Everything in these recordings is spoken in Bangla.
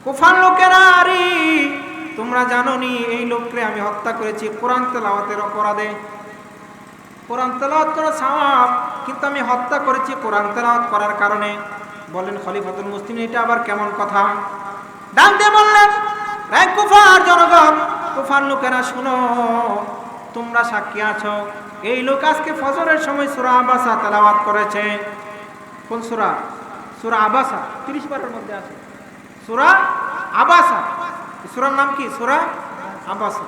কুফার লোকেরা, আরে তোমরা জানো নি এই লোককে আমি হত্যা করেছি কোরআন তেলাওয়াতের অপরাধে। কোরআন তেলাওয়াত করা সওয়াব, কিন্তু আমি হত্যা করেছি কোরআন তেলাওয়াত করার কারণে। বলেন খলিফাতুল মুসলিমিন, এটা আবার কেমন কথা? ডাক দিয়ে বললেন, এই কুফার জনগণ, কুফার লোকেরা শুনো, তোমরা সাক্ষী আছো, এই লোক আজকে ফজরের সময় সূরা আবাসা তেলাওয়াত করেছে। কোন সূরা? সূরা আবাসা, 30 পারার মধ্যে আছে সূরা আবাসা। সূরার নাম কি? সূরা আবাসা।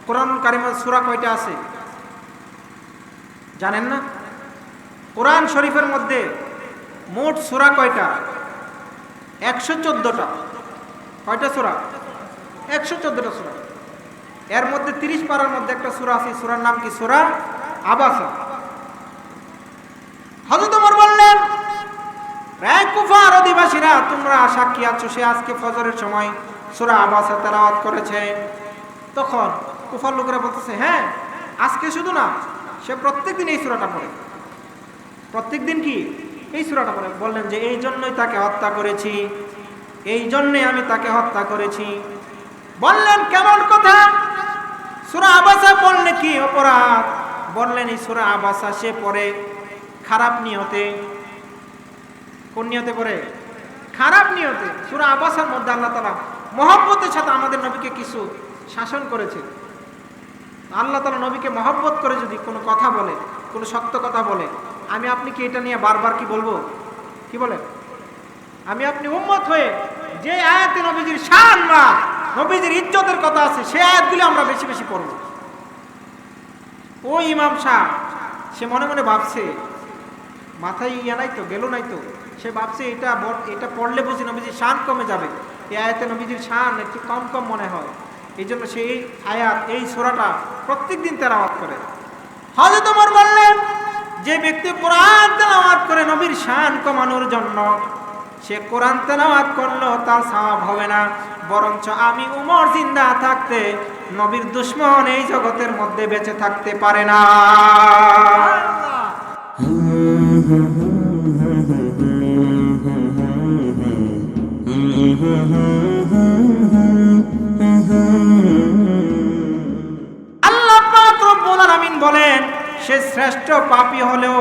কোরআনুল কারীমের সূরা কয়টা আছে জানেন না? কোরআন শরীফের মধ্যে মোট সূরা কয়টা? 114টা। কয়টা সূরা? 114টা সূরা। এর মধ্যে 30 পারার মধ্যে একটা সূরা আছে, সূরার নাম কি? সূরা আবাসা। হযরত ওমর বললেন, রে কুফার অধিবাসীরা, তোমরা সাক্ষী আছো, সে আজকে ফজরের সময় সূরা আবাসা তেলাওয়াত করেছে। তখন কুফার লোকেরা বলতেছে, হ্যাঁ আজকে শুধু না, সে প্রত্যেকদিন এই সূরাটা পড়ে। প্রত্যেকদিন কি এই সূরাটা পড়ে। বললেন যে এই জন্যই তাকে হত্যা করেছি, এই জন্যই আমি তাকে হত্যা করেছি। বললেন কেমন কথা? সূরা আবাসা পড়লে কি অপরাধ? বললেন এই সূরা আবাসা সে পড়ে খারাপ নিয়তে। কোন নিয়তে পড়ে? খারাপ নিয়তে। সূরা আবাসার মধ্যে আল্লাহ তাআলা মহব্বতের সাথে আমাদের নবীকে কিছু শাসন করেছে। আল্লাহ তাআলা নবীকে মহব্বত করে যদি কোনো কথা বলে, কোনো শক্ত কথা বলে, আমি আপনি কি এটা নিয়ে বারবার কি বলবো? কি বলে? আমি আপনি উম্মত হয়ে যে আয়াতে নবীজির শান বা নবীজির ইজ্জতের কথা আছে, সেই আয়াতগুলো আমরা বেশি বেশি পড়ব। ওই ইমাম সাহেব সে মনে মনে ভাবছে, মাথায় ইয়া নাই তো, গেল নাই তো, সে ভাবছে এটা পড়লে বুঝি নবীজির শান কমে যাবে, এই আয়াতে নবীজির শান একটু কম কম মনে হয়, এই জন্য সেই আয়াত, এই সূরাটা প্রত্যেকদিন তেলাওয়াত করে। হযরত ওমর বললেন, যে ব্যক্তি কোরআন তেলাওয়াত করে নবীর শান কমানোর জন্য, সে কোরআন তেলাওয়াত করলেও তার সওয়াব হবে না, বরঞ্চ আমি উমর জিন্দা থাকতে নবীর দুশমন এই জগতের মধ্যে বেঁচে থাকতে পারে না। আল্লাহ পাক রব্বুল আলামিন বলেন, সে শ্রেষ্ঠ পাপী হলেও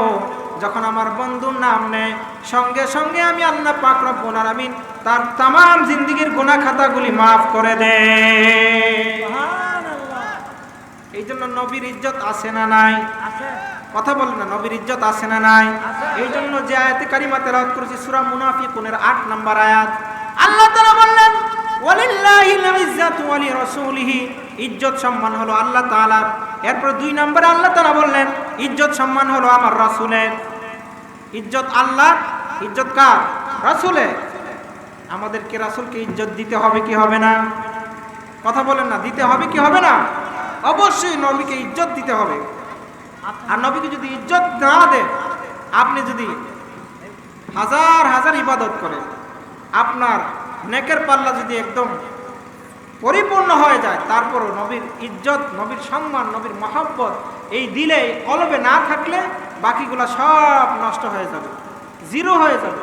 যখন আমার বন্ধুর নাম নেয়, সঙ্গে সঙ্গে আমি আল্লাহ পাক রব্বুল আলামিন তার तमाम জিন্দেগীর গুনাহ খাতাগুলি maaf করে দেয়। সুবহানাল্লাহ। এই জন্য নবীর ইজ্জত আছে না নাই? আছে। কথা বলেন না, নবীর ইজ্জত আছে না নাই? এই জন্য যে আয়াতে কারিমা তেলাওয়াত করেছি সূরা মুনাফিকুনের 8 নম্বর আয়াত, আল্লাহ তাআলা বললেন, ওয়ালিল্লাহিল ইজ্জাতু ওয়া লিরাসূলিহি, ইজ্জত সম্মান হলো আল্লাহ তাআলার। এরপর 2 নম্বরে আল্লাহ তাআলা বললেন, ইজ্জত সম্মান হলো আমার রাসূলের। ইজ্জত আল্লাহ, ইজ্জত কার? রাসূলের। আমাদেরকে রাসূলকে ইজ্জত দিতে হবে কি হবে না? কথা বলেন না, দিতে হবে কি হবে না? অবশ্যই নবীকে ইজ্জত দিতে হবে। আর নবীকে যদি ইজ্জত না দেন, আপনি যদি হাজার হাজার ইবাদত করেন, আপনার নেকের পাল্লা যদি একদম পরিপূর্ণ হয়ে যায়, তারপরও নবীর ইজ্জত, নবীর সম্মান, নবীর মহব্বত এই দিলে, কলবে না থাকলে বাকিগুলা সব নষ্ট হয়ে যাবে, জিরো হয়ে যাবে।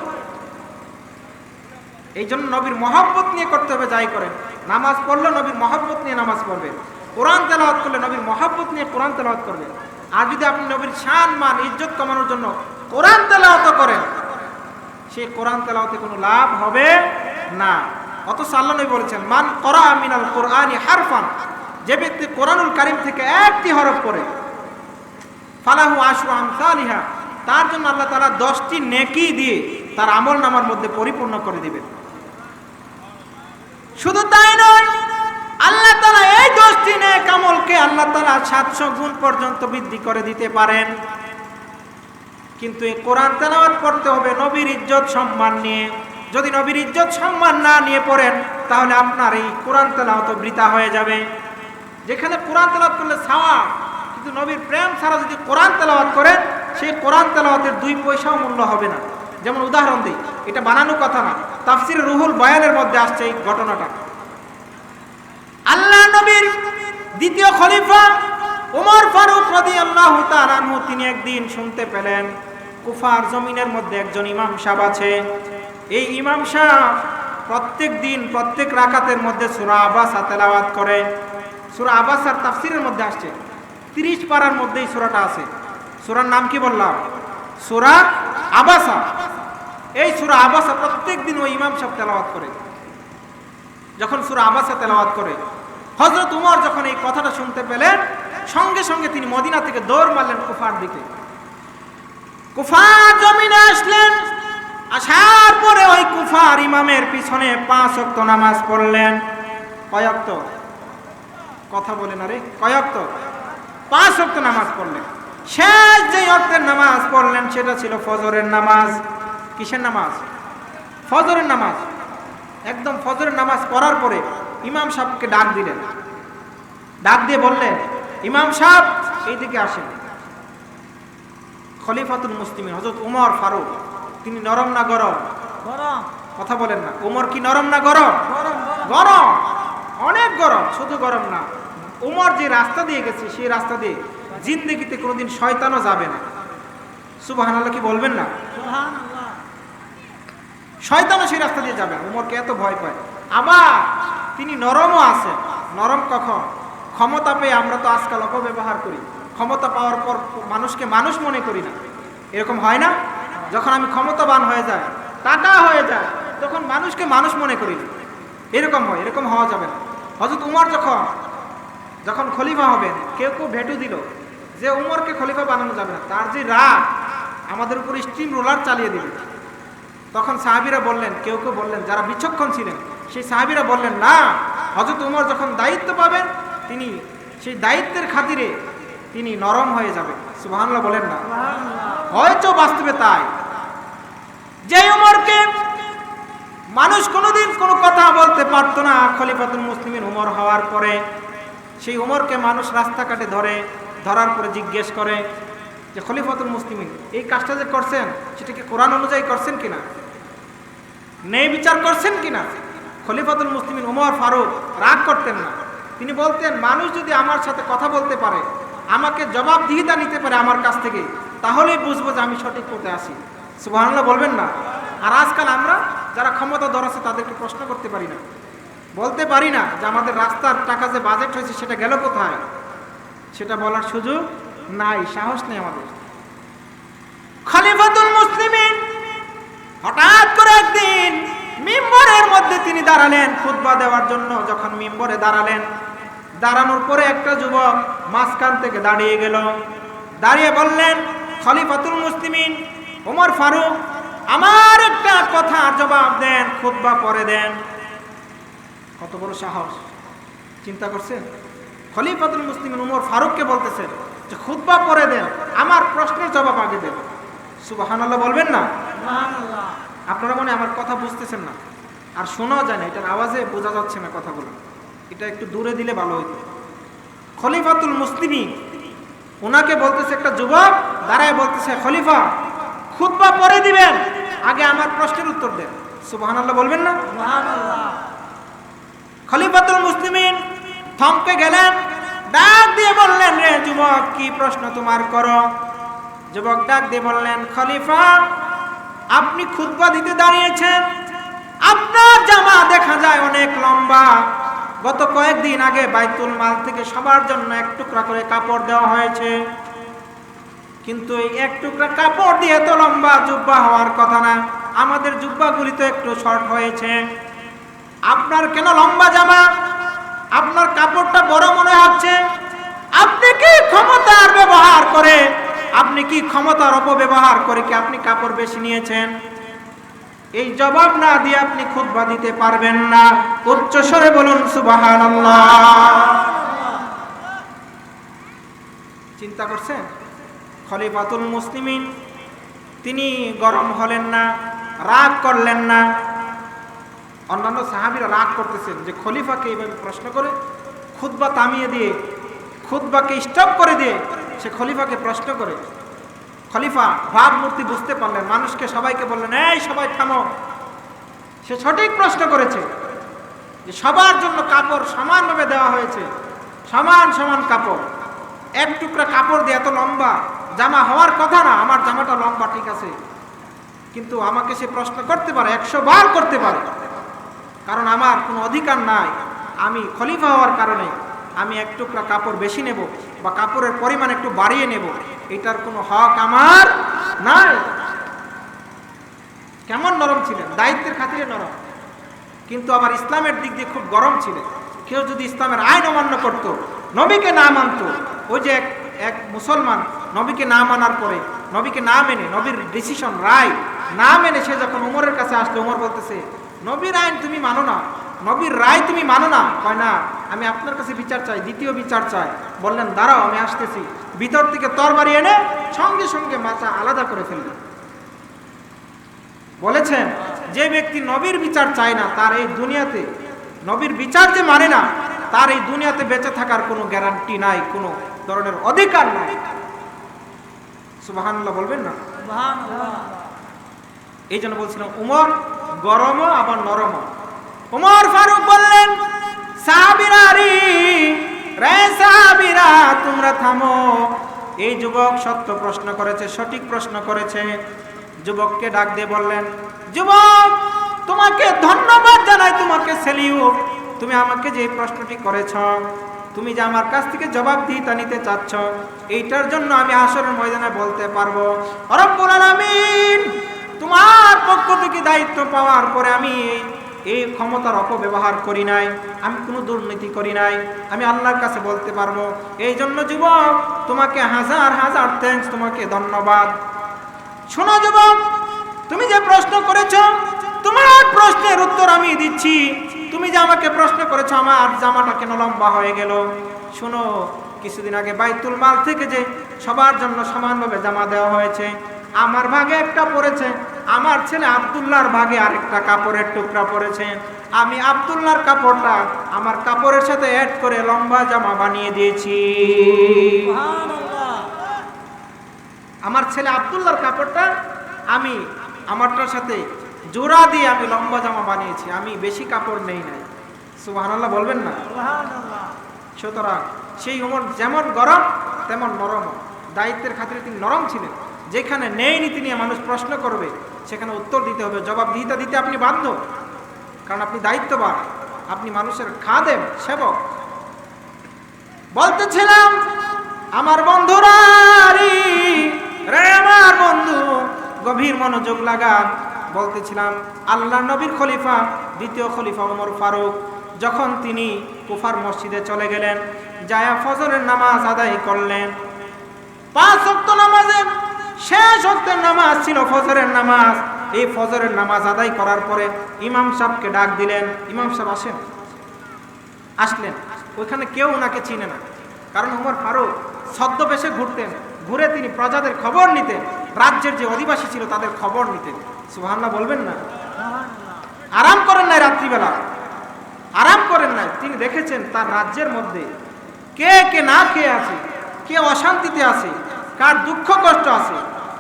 এই জন্য নবীর মহব্বত নিয়ে করতে হবে। যাই করেন, নামাজ পড়লে নবীর মহব্বত নিয়ে নামাজ পড়বেন, কোরআন তেলাওয়াত করলে নবীর মহব্বত নিয়ে কোরআন তেলাওয়াত করবেন। আর যদি আপনি নবীর শান মান ইজ্জত কমানোর জন্য কোরআন তেলাওয়াত করেন, সেই কোরআন তেলাওয়াতে কোনো লাভ হবে না। অথচ আল্লাহ নবী বলেছেন, মান ক্বারা মিনাল কোরআনি হারফান, যে ব্যক্তি কোরআনুল কারীম থেকে একটি হরফ পড়ে, ফালাহু আশরু আমসালিহা, তার জন্য আল্লাহ তাআলা 10টি নেকি দিয়ে তার আমলনামার মধ্যে পরিপূর্ণ করে দিবেন। শুধু তাই নয়, আল্লাহ তাআলা এই 10টি নেক আমলকে আল্লাহ তাআলা 700 গুণ পর্যন্ত বৃদ্ধি করে দিতে পারেন। কিন্তু এই কোরআন তেলাওয়াত করতে হবে নবীর ইজ্জত সম্মান নিয়ে। যদি নবীর ইজ্জত সম্মান না নিয়ে পড়েন, তাহলে আপনার এই কোরআন তেলাওয়াত বৃথা হয়ে যাবে। যেখানে কোরআন তেলাওয়াত করলে সওয়াব, কিন্তু নবীর প্রেম ছাড়া যদি কোরআন তেলাওয়াত করেন, সেই কোরআন তেলাওয়াতের 2 পয়সাও মূল্য হবে না। যেমন উদাহরণ দিই, এটা বানানো কথা না, তাফসিরে রুহুল বয়ানের মধ্যে আসছে এই ঘটনাটা। আল্লাহ নবীর দ্বিতীয় খলিফা ওমর ফারুক রাদিয়াল্লাহু তাআলা আনহু, তিনি একদিন শুনতে পেলেন কুফার জমিনের মধ্যে একজন ইমাম সাহেব আছে। এই ইমাম সাহেব প্রত্যেক দিন প্রত্যেক রাকাতের মধ্যে সূরা আবাসা তেলাওয়াত করে। সূরা আবাসার তাফসীরের মধ্যে আসছে 30 পারার মধ্যেই সূরাটা আছে। সূরার নাম কি বললাম? সূরা আবাসা। এই সূরা আবাসা প্রত্যেক দিন ওই ইমাম সাহেব তেলাওয়াত করে। যখন সূরা আবাসা তেলাওয়াত করে, হযরত উমর যখন এই কথাটা শুনতে পেলেন, সঙ্গে সঙ্গে তিনি মদিনা থেকে দৌড় মারলেন কুফার দিকে। কুফার জমিনে আসলেন। আসার পরে ওই কুফার ইমামের পিছনে 5 ওয়াক্ত নামাজ পড়লেন। কয় ওয়াক্ত? কথা বলেন, আরে কয় ওয়াক্ত? 5 ওয়াক্ত নামাজ পড়লেন। শেষ যে ওয়াক্তের নামাজ পড়লেন সেটা ছিল ফজরের নামাজ। কিসের নামাজ? ফজরের নামাজ। একদম ফজরের নামাজ পড়ার পরে ইমাম সাহেবকে ডাক দিলেন। ডাক দিয়ে বললেন, ইমাম সাহেব এইদিকে আসেন। খলিফাতুল মুসলিমিন হযরত উমর ফারুক, তিনি নরম না গরম? গরম। কথা বলেন না। উমর কি নরম না গরম? গরম, অনেক গরম। শুধু গরম না, উমর যে রাস্তা দিয়ে গেছে সেই রাস্তা দিয়ে জিন্দেগিতে কোনোদিন শয়তানও যাবে না। সুবহানাল্লাহ কি বলবেন না? সুবহানাল্লাহ। শয়তানও সেই রাস্তা দিয়ে যাবে না। উমরকে এত ভয় পায়। আবার তিনি নরমও আছে। নরম কখন? ক্ষমতা পেয়ে আমরা তো আজকাল অপব্যবহার করি। ক্ষমতা পাওয়ার পর মানুষকে মানুষ মনে করি না, এরকম হয় না? যখন আমি ক্ষমতাবান হয়ে যায়, টাকা হয়ে যায়, তখন মানুষকে মানুষ মনে করি না, এরকম হয়। এরকম হওয়া যাবে না। হযরত উমর যখন খলিফা হবেন, কেউ ভেটু দিল যে উমরকে খলিফা বানানো যাবে না, তার যে রাগ আমাদের উপর স্টিম রোলার চালিয়ে দিবে। তখন সাহাবীরা বললেন, কেউ বললেন, যারা বিচক্ষণ ছিলেন সেই সাহাবীরা বললেন, না, হযরত উমর যখন দায়িত্ব পাবেন তিনি সেই দায়িত্বের খাতিরে তিনি নরম হয়ে যাবে। সুবহানাল্লাহ বলেন না? হয়তো বাস্তবে তাই। যে উমরকে মানুষ কোনোদিন কোনো কথা বলতে পারতো না, খলিফাতুল মুসলিমিন উমর হওয়ার পরে সেই উমরকে মানুষ রাস্তাঘাটে ধরার পরে জিজ্ঞেস করে যে খলিফাতুল মুসলিমিন এই কাজটা যে করছেন সেটা কি কোরআন অনুযায়ী করছেন কিনা, ন্যায় বিচার করছেন কিনা? খলিফাতুল মুসলিমিন উমর ফারুক রাগ করতেন না। তিনি বলতেন, মানুষ যদি আমার সাথে কথা বলতে পারে, আমাকে জবাবদিহিতা নিতে পারে আমার কাছ থেকে, তাহলেই বুঝবো যে আমি সঠিক পথে আছি। সুবহানাল্লাহ বলবেন না? আর আজকাল আমরা যারা ক্ষমতা ধরেছে তাদেরকে প্রশ্ন করতে পারি না, বলতে পারি না যে আমাদের রাস্তার টাকা যে বাজেট হয়েছে সেটা গেল কোথায়, সেটা বলার সুযোগ নাই, সাহস নেই আমাদের। খলিফাতুল মুসলিমিন হঠাৎ করে একদিন মিম্বরের মধ্যে তিনি দাঁড়ালেন খুতবা দেওয়ার জন্য। যখন মিম্বরে দাঁড়ালেন, দাঁড়ানোর পরে একটা যুবক মাঝখান থেকে দাঁড়িয়ে গেল। দাঁড়িয়ে বললেন, খলিফাতুল মুসলিমিন ওমর ফারুক, আমার একটা কথার জবাব দেন, খুতবা পরে দেন। কত বড় সাহস, চিন্তা করছেন? খলিফাতুল মুসলিমিন ওমর ফারুককে বলতেছেন যে খুতবা পরে দেন, আমার প্রশ্নের জবাব আগে দেন। সুবহানাল্লাহ বলবেন না? সুবহানাল্লাহ। আপনারা মনে আমার কথা বুঝতেছেন না, আর শোনাও যায় না, এটার আওয়াজে বোঝা যাচ্ছে না কথাগুলো, এটা একটু দূরে দিলে ভালো হতো। খলিফাতুল মুসলিমিন ওনাকে বলতেছে, একটা যুবক দাঁড়ায় বলতেছে, খলিফা খুতবা পরে দিবেন, আগে আমার প্রশ্নের উত্তর দেন। সুবহানাল্লাহ বলবেন না? সুবহানাল্লাহ। খলিফাতুল মুসলিমিন থমকে গেলেন, ডাক দিয়ে বললেন, রে যুবক, কি প্রশ্ন তোমার করো? যুবক ডাক দিয়ে বললেন, খলিফা আপনি খুতবা দিতে দাঁড়িয়েছেন, আপনার জামা দেখা যায় অনেক লম্বা। গত কয়েকদিন আগে বাইতুল মাল থেকে সবার জন্য এক টুকরা করে কাপড় দেওয়া হয়েছে, কিন্তু এই এক টুকরা কাপড় দিয়ে তো লম্বা জুব্বা হওয়ার কথা না, আমাদের জুব্বাগুলি তো একটু শর্ট হয়েছে। আপনার কেন লম্বা জামা? আপনার কাপড়টা বড় মনে হচ্ছে। আপনি কি ক্ষমতার ব্যবহার করে, আপনি কি ক্ষমতার অপব্যবহার করে কি আপনি কাপড় বেশি নিয়েছেন? এই জবাব না দিয়ে আপনি খুতবা দিতে পারবেন না। উচ্চ স্বরে বলুন সুবহানাল্লাহ। চিন্তা করছেন? খলিফাতুল মুসলিমিন তিনি গরম হলেন না, রাগ করলেন না। অন্যান্য সাহাবীরা রাগ করতেছেন যে খলিফাকে এইভাবে প্রশ্ন করে খুতবা থামিয়ে দিয়ে, খুতবাকে স্টপ করে দিয়ে সে খলিফাকে প্রশ্ন করে। খলিফা ভাবমূর্তি বুঝতে পারলেন, মানুষকে সবাইকে বললেন, এই সবাই থামো। সে সঠিক প্রশ্ন করেছে যে সবার জন্য কাপড় সমানভাবে দেওয়া হয়েছে, সমান সমান কাপড়। এক টুকরা কাপড় দিয়ে এত লম্বা জামা হওয়ার কথা না, আমার জামাটা লম্বা ঠিক আছে, কিন্তু আমাকে সে প্রশ্ন করতে পারে, 100 বার করতে পারে। কারণ আমার কোনো অধিকার নাই, আমি খলিফা হওয়ার কারণে আমি এক টুকরা কাপড় বেশি নেব বা কাপড়ের পরিমাণ একটু বাড়িয়ে নেব, এটার কোনো হক আমার নাই। কেমন নরম ছিলেন, দায়িত্বের খাতিরে নরম, কিন্তু আবার ইসলামের দিক দিয়ে খুব গরম ছিলেন। কেউ যদি ইসলামের আইন অমান্য করত, নবীকে না মানত, ওই যে এক মুসলমান নবীকে না মানার পরে, নবীকে না মেনে, নবীর ডিসিশন রায় না মেনে সে যখন উমরের কাছে আসলো, উমর বলতেছে নবীর আইন তুমি মানো না, নবীর রায় তুমি মানো না। কয় না, আমি আপনার কাছে বিচার চাই, দ্বিতীয় বিচার চাই। বললেন দাঁড়াও, আমি আসতেছি। ভিতর থেকে তরবারি এনে সঙ্গে সঙ্গে মাথা আলাদা করে ফেললেন। বলেছেন যে ব্যক্তি নবীর বিচার চায় না, তার এই দুনিয়াতে, নবীর বিচার যে মানে না, তার এই দুনিয়াতে বেঁচে থাকার কোনো গ্যারান্টি নাই, কোনো ধরনের অধিকার নাই। সুবহানাল্লাহ বলবেন না? এই জন্য বলছিলাম উমর গরম আবার নরম। উমর ফারুক বললেন সাহাবীরা, রে সাহাবীরা তোমরা থামো, এই যুবক সত্য প্রশ্ন করেছে, সঠিক প্রশ্ন করেছে। যুবককে ডাক দিয়ে বললেন, যুবক তোমাকে ধন্যবাদ জানাই, তোমাকে সেলিউট। তুমি আমাকে যে প্রশ্নটি করেছ, তুমি যে আমার কাছ থেকে জবাবদিহিতা নিতে চাচ্ছ, এইটার জন্য আমি হাশরের ময়দানে বলতে পারবো রব্বুল আলামিন তোমার পক্ষ থেকে দায়িত্ব পাওয়ার পরে আমি এই ক্ষমতার অপব্যবহার করি নাই, আমি কোনো দুর্নীতি করি নাই, আমি আল্লাহর কাছে বলতে পারবো। এই জন্য যুবক তোমাকে হাজার হাজার থ্যাঙ্কস, তোমাকে ধন্যবাদ। শোনো যুবক, তুমি যে প্রশ্ন করেছো, তোমার প্রশ্নের উত্তর আমি দিচ্ছি। তুমি যে আমাকে প্রশ্ন করেছো আমার জামাটা কেন লম্বা হয়ে গেল, শোনো, কিছুদিন আগে বাইতুল মাল থেকে যে সবার জন্য সমানভাবে জামা দেওয়া হয়েছে, আমার ভাগে একটা পড়েছে, আমার ছেলে আব্দুল্লাহর ভাগে আরেকটা কাপড়ের টুকরা পড়েছে। আমি আব্দুল্লাহর কাপড়টা আমার কাপড়ের সাথে অ্যাড করে লম্বা জামা বানিয়ে দিয়েছি। আমার ছেলে আব্দুল্লাহর কাপড়টা আমি আমারটার সাথে জোড়া দিয়ে আমি লম্বা জামা বানিয়েছি, আমি বেশি কাপড় নেই নাই। সুবহানাল্লাহ বলবেন না? সুতরাং সেই উমর যেমন গরম তেমন নরম, দায়িত্বের খাতিরে তিনি নরম ছিলেন। যেখানে নেই নীতি নিয়ে মানুষ প্রশ্ন করবে, সেখানে উত্তর দিতে হবে, জবাবদিহিতা দিতে আপনি বাধ্য, কারণ আপনি দায়িত্ববান, আপনি মানুষের খাদেম, সেবক। বলতেছিলাম আমার বন্ধুরা, রে আমার বন্ধু, গভীর মনোযোগ লাগান। বলতেছিলাম আল্লাহ নবীর খলিফা, দ্বিতীয় খলিফা ওমর ফারুক, যখন তিনি কুফার মসজিদে চলে গেলেন, যায়া ফজরের নামাজ আদায় করলেন। 5 ওয়াক্ত নামাজের শেষ ওয়াক্তের নামাজ ছিল ফজরের নামাজ। এই ফজরের নামাজ আদায় করার পরে ইমাম সাহেবকে ডাক দিলেন। ইমাম সাহেব আসলেন। ওইখানে কেউ ওনাকে চিনে না, কারণ ওমর ফারুক ছদ্মবেশে ঘুরতেন, ঘুরে তিনি প্রজাদের খবর নিতেন, রাজ্যের যে অধিবাসী ছিল তাদের খবর নিতেন। সুবহানাল্লাহ বলবেন না? আরাম করেন নাই, রাত্রিবেলা আরাম করেন নাই। তিনি দেখেছেন তার রাজ্যের মধ্যে কে কে না খেয়ে আছে, কে অশান্তিতে আছে, কার দুঃখ কষ্ট আছে।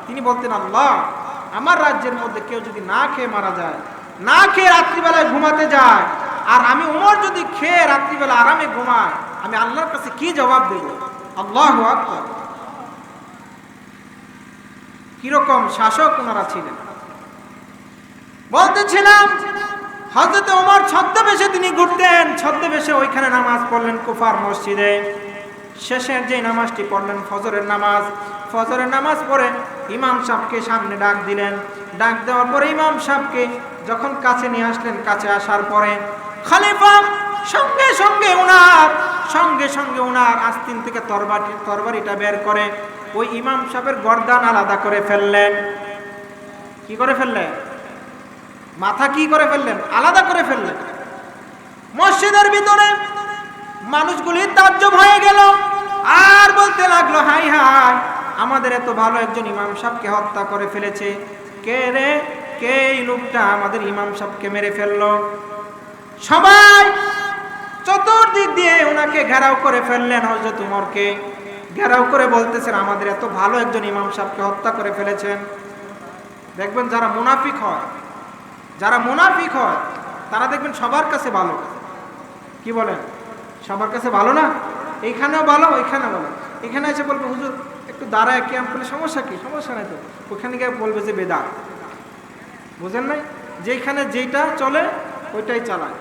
তিনি বলতেন আল্লাহ, আমার রাজ্যের মধ্যে কেউ যদি না খেয়ে মারা যায়, না খেয়ে রাত্রিবেলায় ঘুমাতে যায়, আর আমি ওমর যদি খেয়ে রাত্রিবেলা আরামে ঘুমায়, আমি আল্লাহর কাছে কি জবাব দেব? আল্লাহু আকবার। কিরকম শাসক ওনারা ছিলেন। বলতেছিলাম হযরত ওমর ছদ্মবেশে তিনি ঘুরতেন, ছদ্মবেশে ওইখানে নামাজ পড়লেন কুফার মসজিদে। শেষের যে নামাজটি পড়লেন ফজরের নামাজ, ফজরের নামাজ পড়ে ইমাম সাহেবকে সামনে ডাক দিলেন। ডাক দেওয়ার পরে ইমাম সাহেবকে যখন কাছে নিয়ে আসলেন, কাছে আসার পরে খলিফা সঙ্গে সঙ্গে ওনার আস্তিন থেকে তরবারিটা বের করে ওই ইমাম সাহেবের গর্দান আলাদা করে ফেললেন। কি করে ফেললেন? মাথা কি করে ফেললেন? আলাদা করে ফেললেন। মসজিদের ভিতরে মানুষগুলি তাজ্জব হয়ে গেল, আর বলতে লাগলো হাই হাই, আমাদের এত ভালো একজন ইমাম সাহেবকে হত্যা করে ফেলেছে। কে রে, কে এই লোকটা আমাদের ইমাম সাহেবকে মেরে ফেললো? সবাই চতুর্দিক দিয়ে ওনাকে ঘেরাও করে ফেললেন। হযরত উমরকে ঘেরাও করে বলতেছেন আমাদের এত ভালো একজন ইমাম সাহেবকে হত্যা করে ফেলেছেন। দেখবেন যারা মুনাফিক হয়, তারা দেখবেন সবার কাছে ভালো। কি বলেন? সবার কাছে ভালো না? এইখানেও ভালো, ওইখানেও ভালো। এখানে এসে বলবে হুজুর একটু দাঁড়ায় ক্যাম্প করলে সমস্যা কি? সমস্যা নাই তো। ওখানে গিয়ে বলবে যে বেদাত। বুঝেন নাই? যেখানে যেটা চলে ওইটাই চালায়।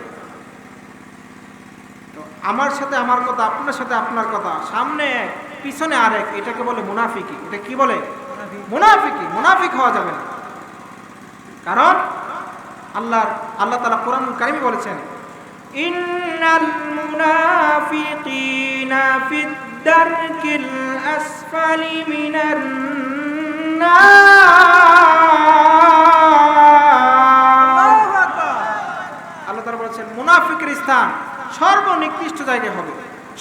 তো আমার সাথে আমার কথা, আপনার সাথে আপনার কথা, সামনে এক পিছনে আরেক, এটাকে বলে মুনাফিকি। এটা কি বলে? মুনাফিকি। মুনাফিক হওয়া যাবে না। কারণ আল্লাহ তাআলা কোরআনুল কারীমে বলেছেন, ইন্নাল মুনাফিকিনা ফিদ দারকিল আসফালি মিনান নার। আল্লাহ তাআলা বলেছেন মুনাফিকের স্থান সর্বনিকৃষ্ট জায়গায় হবে,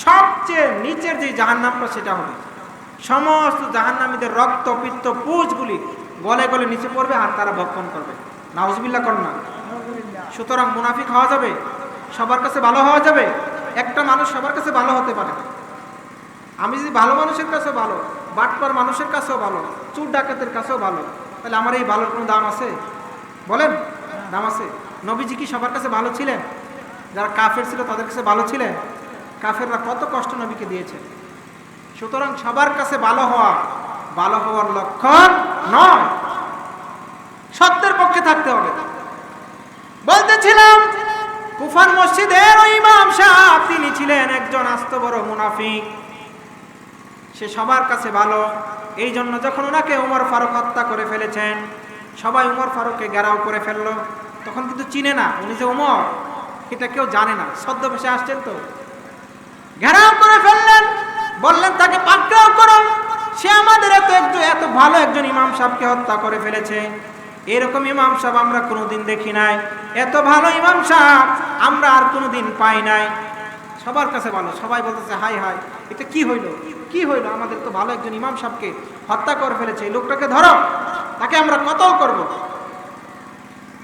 সবচেয়ে নিচের যে জাহান্নামটা সেটা হবে। সমস্ত জাহান্নামীদের রক্ত পিত্ত পুঁজগুলি গলে গলে নিচে পড়বে আর তারা ভক্ষণ করবে। নাউজুবিল্লাহ কর না। সুতরাং মুনাফিক হওয়া যাবে? সবার কাছে ভালো হওয়া যাবে? একটা মানুষ সবার কাছে ভালো হতে পারে না। আমি যদি ভালো মানুষের কাছেও ভালো, বাটপার মানুষের কাছেও ভালো, চোর ডাকাতের কাছেও ভালো, তাহলে আমার এই ভালোর কোনো দাম আছে? বলেন, দাম আছে? নবীজি কি সবার কাছে ভালো ছিলেন? যারা কাফের ছিল তাদের কাছে ভালো ছিলেন? কাফেররা কত কষ্ট নবীকে দিয়েছে। সুতরাং সবার কাছে ভালো হওয়ার লক্ষণ নয়, সত্যের পক্ষে থাকতে হবে। বলতেছিলাম কুফার মসজিদের ওই ইমাম সাহেব তিনি ছিলেন একজন আস্ত বড় মুনাফিক। সে সবার কাছে ভালো, এই জন্য যখন ওনাকে উমর ফারুক হত্যা করে ফেলেছেন, সবাই উমর ফারুককে ঘেরাও করে ফেললো। তখন কিন্তু চিনে না উনি যে উমর, এটা কেউ জানে না, ছদ্মবেশে আসছেন তো। ঘেরাও করে ফেললেন, বললেন তাকে পাকড়াও করো, সে আমাদের এত ভালো একজন ইমাম সাহেবকে হত্যা করে ফেলেছে। এরকম ইমাম সাহেব আমরা কোনোদিন দেখি নাই, এত ভালো ইমাম সাহেব আমরা আর কোনোদিন পাই নাই। সবার কাছে ভালো, সবাই বলতেছে হাই হাই, এটা কি হইলো, কি হইলো, আমাদের তো ভালো একজন ইমাম সাহেবকে হত্যা করে ফেলেছে, এই লোকটাকে ধরো, তাকে আমরা কতল করব।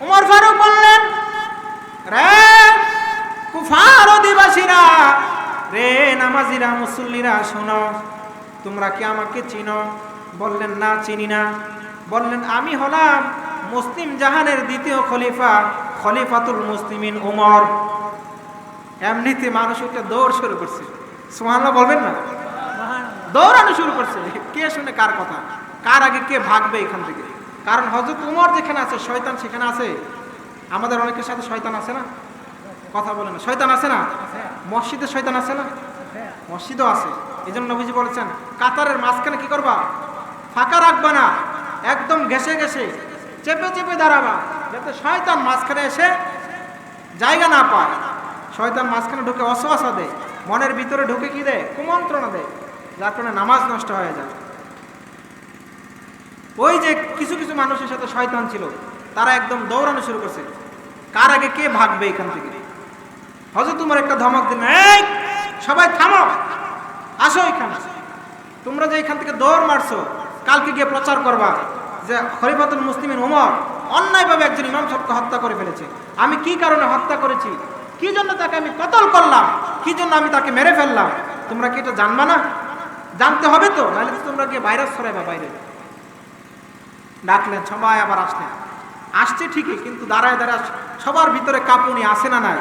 উমর ফারুক বললেন, রে কুফার অধিবাসীরা, রে নামাজিরা, মুসল্লিরা, শোনো, তোমরা কি আমাকে চিনো? বললেন না, চিনি না। বললেন আমি হলাম মুসলিম জাহানের দ্বিতীয় খলিফা, খলিফাতুল মুসলিমিন উমর। এমনিতে মানুষ একটা দৌড় শুরু করছে, সুবহানাল্লাহ বলবেন না? দৌড়ানো শুরু করছে, কে শুনে কার কথা, কার আগে কে ভাগবে এখান থেকে। কারণ হযরত উমর যেখানে আছে শয়তান সেখানে আছে। আমাদের অনেকের সাথে শয়তান আছে না? কথা বলে না, শয়তান আছে না? মসজিদে শয়তান আছে না? মসজিদও আছে। এই জন্য নবীজি বলেছেন কাতারের মাঝখানে কি করবা? ফাঁকা রাখবা না, একদম ঘেসে ঘেসে চেপে চেপে দাঁড়াবা, যাতে শয়তান মাঝখানে এসে জায়গা না পায়। শয়তান মাঝখানে ঢুকে ওয়াসওয়াসা দেয়, মনের ভিতরে ঢুকে কি দেয়? কুমন্ত্রণা দেয়, যার কারণে নামাজ নষ্ট হয়ে যায়। ওই যে কিছু কিছু মানুষের সাথে শয়তান ছিল, তারা একদম দৌড়ানো শুরু করছে, কার আগে কে ভাগবে এখান থেকে। হযরত উমর একটা ধমক দিলেন, এই সবাই থামো, আসো এখানে। তোমরা যে এখান থেকে দৌড় মারছো, কালকে গিয়ে প্রচার করবা যে খলিফাতুল মুসলিমিন উমর অন্যায়ভাবে একজন ইমাম সাহেবকে হত্যা করে ফেলেছে। আমি কি কারণে হত্যা করেছি, কি জন্য তাকে আমি কতল করলাম, কি জন্য আমি তাকে মেরে ফেললাম, তোমরা কি এটা জানবা না? জানতে হবে তো, নাহলে তো তোমরা গিয়ে ভাইরাস ছড়াইবা বাইরে। ডাকলেন, সবাই আবার আসছে ঠিকই, কিন্তু দাঁড়ায় দাঁড়ায় সবার ভিতরে কাঁপুনি আসে না? নাই,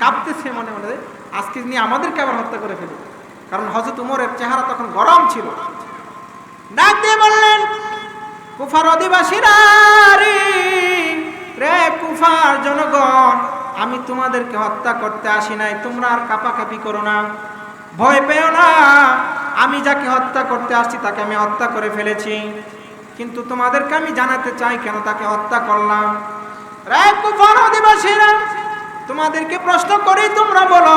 কাঁপতেছে মনে মনে, আজকে নিয়ে আমাদেরকে আবার হত্যা করে ফেলে। কারণ হযরত উমরের চেহারা তখন গরম ছিল। ডাক দিয়ে বললেন, কুফার অধিবাসীরা, রে কুফার জনগণ, আমি তোমাদেরকে হত্যা করতে আসি নাই, তোমরা আর কাঁপাকাঁপি করো না, ভয় পেও না। আমি যাকে হত্যা করতে আসছি তাকে আমি হত্যা করে ফেলেছি, কিন্তু তোমাদেরকে আমি জানাতে চাই কেন তাকে হত্যা করলাম। রে কুফার অধিবাসীরা, তোমাদেরকে প্রশ্ন করি, তোমরা বলো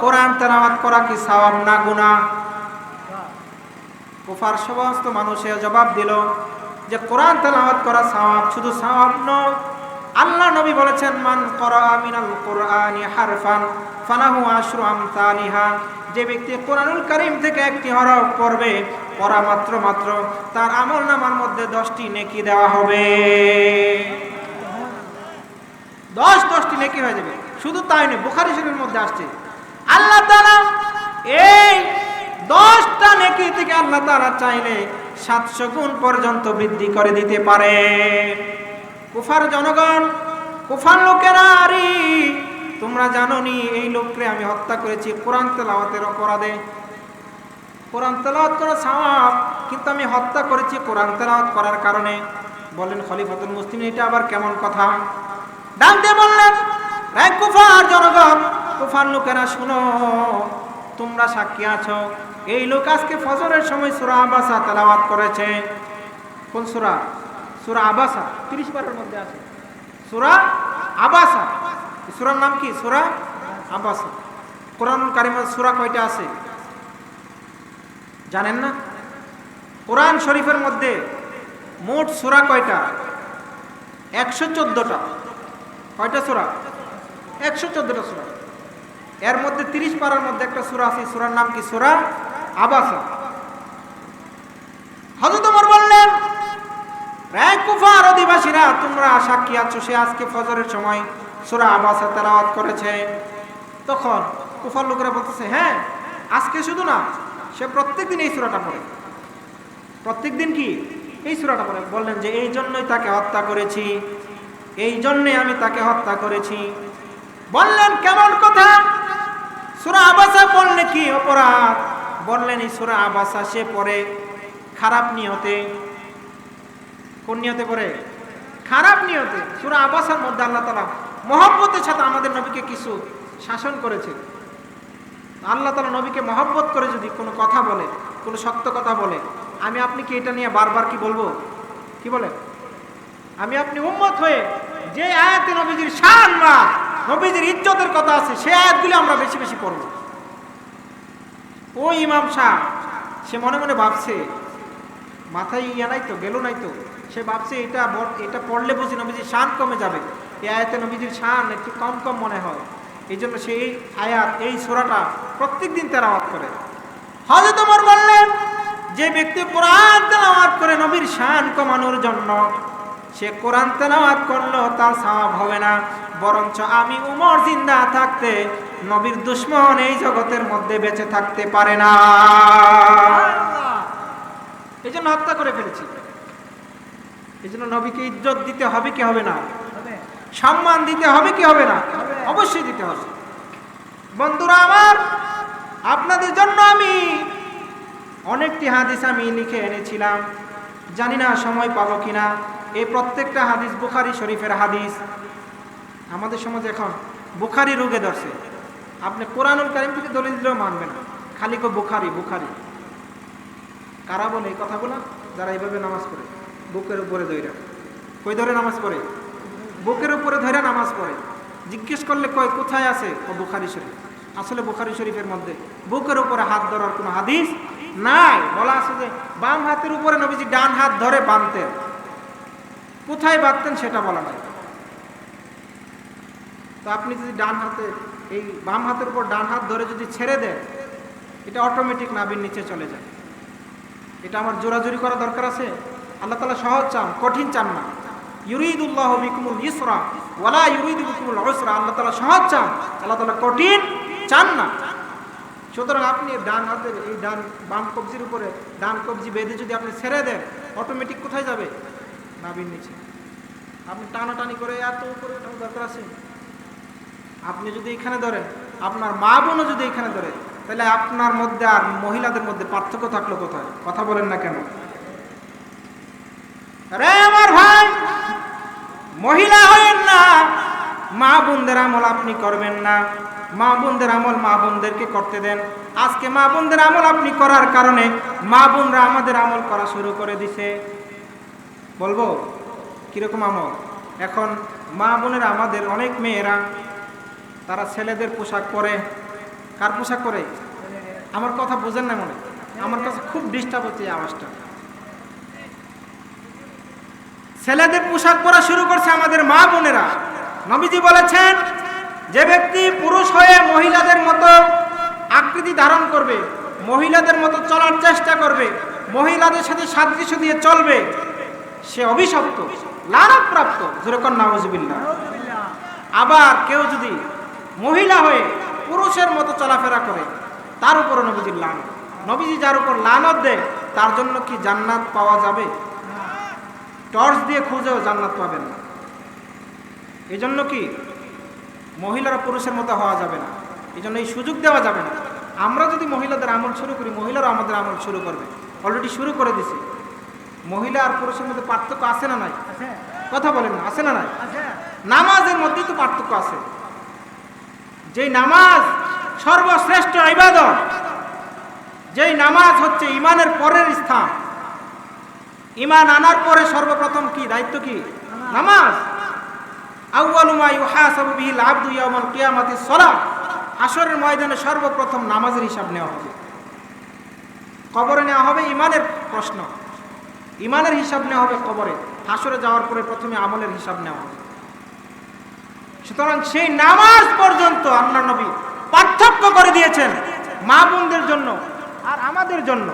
কোরআন তেলাওয়াত করা কি সওয়াব না গুনাহ? কুফার সমস্ত মানুষের জবাব দিল যে কোরআন তেলাওয়াত করা সওয়াব, শুধু সওয়াব নয়, আল্লাহ নবী বলেছেন মান ক্বারা মিনাল কুরআনি হারফান ফালাহু আশরু আমসালিহা, যে ব্যক্তি কোরআনুল কারীম থেকে একটি হরফ পড়বে, পড়া মাত্র তার আমলনামার মধ্যে 10টি নেকি দেওয়া হবে। 10টি নেকি হয়ে যাবে। শুধু তাই নয়, বুখারী শরীফের মধ্যে আসছে আল্লাহ তাআলা এই 10টা নেকি থেকে আল্লাহ তাআলা চাইলে 700 গুণ পর্যন্ত বৃদ্ধি করে দিতে পারে। কুফার জনগণ, কুফার লোকেরা, তোমরা জানো নি এই লোককে আমি হত্যা করেছি কোরআন তেলাওয়াতের অপরাধে। কোরআন তেলাওয়াত করা সওয়াব, কিন্তু আমি হত্যা করেছি কোরআন তেলাওয়াত করার কারণে। বলেন খলিফাতুল মুসলিমিন, এটা আবার কেমন কথা? ডাক দিয়ে বললেন, এই কুফার জনগণ, কুফার লোকেরা শুনো, তোমরা সাক্ষী আছো, এই লোক আজকে ফজরের সময় সূরা আবাসা তেলাওয়াত করেছে। কোন সূরা? সূরা আবাসা, 30 পারার মধ্যে আছে সূরা আবাসা। সূরার নাম কি? সূরা আবাসা। কোরআনুল কারীমের সূরা কয়টা আছে জানেন না? কোরআন শরীফের মধ্যে মোট সূরা কয়টা? 114টা। কয়টা সূরা? 114টা সূরা। এর মধ্যে 30 পারার মধ্যে একটা সূরা আছে, সূরার নাম কি? সূরা আবাসা। হযরত ওমর বললেন, রে কুফার অধিবাসীরা, তোমরা সাক্ষী আছো, সে আজকে ফজরের সময় সূরা আবাসা তেলাওয়াত করেছে। তখন কুফার লোকেরা বলতেছে, হ্যাঁ আজকে শুধু না, সে প্রত্যেকদিন এই সূরাটা পড়ে। প্রত্যেকদিন কি এই সূরাটা পড়ে। বললেন যে এই জন্যই তাকে হত্যা করেছি, এই জন্যই আমি তাকে হত্যা করেছি। বললেন কেমন কথা, সূরা আবাসা পড়লে কি অপরাধ? বললেন এই সূরা আবাসা সে পড়ে খারাপ নিয়তে। কোন নিয়তে পড়ে? খারাপ নিয়তে। সূরা আবাসার মধ্যে আল্লাহ তাআলা মহব্বতের সাথে আমাদের নবীকে কিছু শাসন করেছে। আল্লাহ তাআলা নবীকে মহব্বত করে যদি কোনো কথা বলে, কোনো সত্য কথা বলে, আমি আপনি কি এটা নিয়ে বারবার কি বলবো? কি বলে? আমি আপনি উম্মত হয়ে যে আয়াতে নবীজির শান বা নবীজির ইজ্জতের কথা আছে, সেই আয়াতগুলো আমরা বেশি বেশি পড়ব। ওই ইমাম সাহেব সে মনে মনে ভাবছে, মাথায় ইয়া নাই তো, গেল নাই তো, সে ভাবছে এটা পড়লে বুঝি নবীজির শান কমে যাবে, এই আয়াতে নবীজির শান একটু কম কম মনে হয়, এই জন্য সেই আয়াত, এই সূরাটা প্রত্যেকদিন তেলাওয়াত করে। হযরত ওমর বললেন, যে ব্যক্তি কোরআন তেলাওয়াত করে নবীর শান কমানোর জন্য, সে কোরআন তেলাওয়াত করলো তার সওয়াব হবে না, বরঞ্চ আমি উমর জিন্দা থাকতে নবীর দুশমন এই জগতের মধ্যে বেঁচে থাকতে পারে না, এই জন্য হত্যা করে ফেলেছি। এই জন্য নবীকে ইজ্জত দিতে হবে কি হবে না? সম্মান দিতে হবে কি হবে না? অবশ্যই দিতে হবে। বন্ধুরা আমার, আপনাদের জন্য আমি অনেকটি হাদিস আমি লিখে এনেছিলাম, জানি না সময় পাবো কিনা। এই প্রত্যেকটা হাদিস বুখারী শরীফের হাদিস। আমাদের সমাজে এখন বুখারী রোগে ধরছে। আপনি কোরআনুল কারীম থেকে দলিল দিলেও মানবে না, খালি কো বুখারী বুখারী। কারা বলে এই কথাগুলো? যারা এইভাবে নামাজ পড়ে, বুকের উপরে ধরে। কই ধরে নামাজ পড়ে? বুকের উপরে ধরে নামাজ পড়ে। জিজ্ঞেস করলে কয় কোথায় আছে? ও বুখারী শরীফ। আসলে বুখারী শরীফের মধ্যে বুকের উপরে হাত ধরার কোনো হাদিস নাই। বলা আছে যে বাম হাতের উপরে নবীজি ডান হাত ধরে বাঁধতেন, কোথায় বাঁধতেন সেটা বলা নাই। তো আপনি যদি ডান হাতে, এই বাম হাতের উপর ডান হাত ধরে যদি ছেড়ে দেন, এটা অটোমেটিক নাভির নিচে চলে যায়। এটা আমার জোরাজুরি করা দরকার আছে? আল্লাহ তাআলা সহজ চান, কঠিন চান না। ইউরিদুল্লাহু বিকুমুল ইসরা ওয়ালা ইউরিদু বিকুমুল উসরা। আল্লাহ তাআলা সহজ চান, আল্লাহ তাআলা কঠিন চান না। সুতরাং আপনি ডান হাতের এই ডান বাম কবজির উপরে ডান কবজি বেঁধে যদি আপনি ছেড়ে দেন, অটোমেটিক কোথায় যাবে? নাভির নিচে। আপনি টানাটানি করে এত উপরে ওঠার দরকার আছে? আপনি যদি এখানে ধরেন, আপনার মা বোনও যদি এখানে ধরে, তাহলে আপনার মধ্যে আর মহিলাদের মধ্যে পার্থক্য থাকলো কোথায়? কথা বলেন না কেন? আরে আমার ভাই, মহিলা হয়েন না, মা বোনদের আমল আপনি করবেন না। মা বোনদের আমল মা বোনদেরকে করতে দেন। আজকে মা বোনদের আমল আপনি করার কারণে মা বোনরা আমাদের আমল করা শুরু করে দিছে। বলবো কিরকম আমল? এখন মা বোনেরা, আমাদের অনেক মেয়েরা, তারা ছেলেদের পোশাক পরে। কার পোশাক পরে? আমার কথা বোঝেন না মনে? আমার কাছে খুব ডিস্টার্ব হচ্ছে এই আওয়াজটা। ছেলেদের পোশাক পরা শুরু করছে আমাদের মা বোনেরা। নবীজি বলেছেন, যে ব্যক্তি পুরুষ হয়ে মহিলাদের মতো আকৃতি ধারণ করবে, মহিলাদের মতো চলার চেষ্টা করবে, মহিলাদের সাথে সাদৃশ্য দিয়ে চলবে, সে অভিশপ্ত, লানতপ্রাপ্ত। যেরকম নাউজুবিল্লাহ। আবার কেউ যদি মহিলা হয়ে পুরুষের মতো চলাফেরা করে, তার উপর নবীজির লানত। নবীজি যার উপর লানত দেয়, তার জন্য কি জান্নাত পাওয়া যাবে? টর্চ দিয়ে খুঁজেও জান্নাত পাবেন না। এই জন্য কি মহিলারা পুরুষের মতো হওয়া যাবে না, এই জন্য এই সুযোগ দেওয়া যাবে না। আমরা যদি মহিলাদের আমল শুরু করি, মহিলারা আমাদের আমল শুরু করবে। অলরেডি শুরু করে দিছি। মহিলা আর পুরুষের মধ্যে পার্থক্য আছে না নাই? কথা বলেন না, আছে না নাই? নামাজের মধ্যেই তো পার্থক্য আছে। যেই নামাজ সর্বশ্রেষ্ঠ ইবাদত, যেই নামাজ হচ্ছে ইমানের পরের স্থান। ইমান আনার পরে সর্বপ্রথম কি দায়িত্ব? কি? নামাজ। আউয়ালু মা ইউহাসাবু বিহিল আবদু ইয়াউমাল কিয়ামাতিস সালাহ। হাসরের ময়দানে সর্বপ্রথম নামাজের হিসাব নেওয়া হবে। কবরে নেওয়া হবে ইমানের প্রশ্ন, ইমানের হিসাব নেওয়া হবে কবরে। হাসরে যাওয়ার পরে প্রথমে আমলের হিসাব নেওয়া হবে। সুতরাং সেই নামাজ পর্যন্ত আল্লাহ নবী পার্থক্য করে দিয়েছেন মা বোনদের জন্য আর আমাদের জন্য।